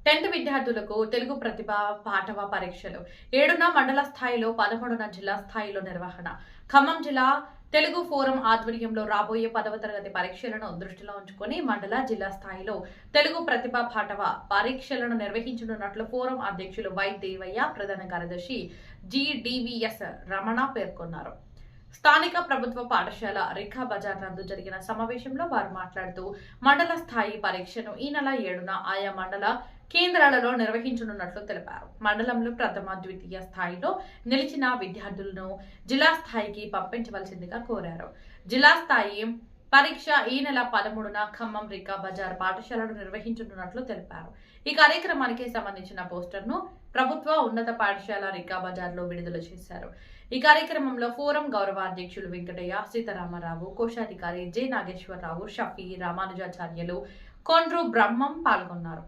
10th విద్యార్థులకు తెలుగు ప్రతిభ పాఠవ పరీక్షలు 7న మండల స్థాయిలో 13న జిల్లా స్థాయిలో నిర్వహణ. ఖమ్మం జిల్లా తెలుగు ఫోరం ఆధ్వర్యంలో రాబోయే 10వ తరగతి పరీక్షలను దృష్టిలో ఉంచుకొని మండల జిల్లా స్థాయిలో తెలుగు ప్రతిభ పాఠవ పరీక్షలను నిర్వహించనున్నట్లు ఫోరం అధ్యక్షులు వై దేవయ్య, ప్రధాన కార్యదర్శి జిడివిఎస్ రమణ పేర్కొన్నారు. స్థానిక ప్రభుత్వ పాఠశాల రిఖా బజార్ నందు జరిగిన సమావేశంలో వారు మాట్లాడుతూ మండల స్థాయి పరీక్షను ఈ నెల 7న ఆయా మండల కేంద్రాలలో నిర్వహించనున్నట్లు తెలిపారు. మండలంలో ప్రథమ, ద్వితీయ స్థాయిలో నిలిచిన విద్యార్థులను జిల్లా స్థాయికి పంపించవలసిందిగా కోరారు. జిల్లా స్థాయి పరీక్ష ఈ నెల 13న ఖమ్మం రిఖా బజార్ పాఠశాలను నిర్వహించనున్నట్లు తెలిపారు. ఈ కార్యక్రమానికి సంబంధించిన పోస్టర్ను ప్రభుత్వ ఉన్నత పాఠశాల రిఖా బజార్ లో విడుదల చేశారు. ఈ కార్యక్రమంలో ఫోరం గౌరవ అధ్యక్షులు వెంకటయ్య, సీతారామరావు, కోశాధికారి జె నాగేశ్వరరావు, షఫీ, రామానుజాచార్యులు, కొండ్రు బ్రహ్మం పాల్గొన్నారు.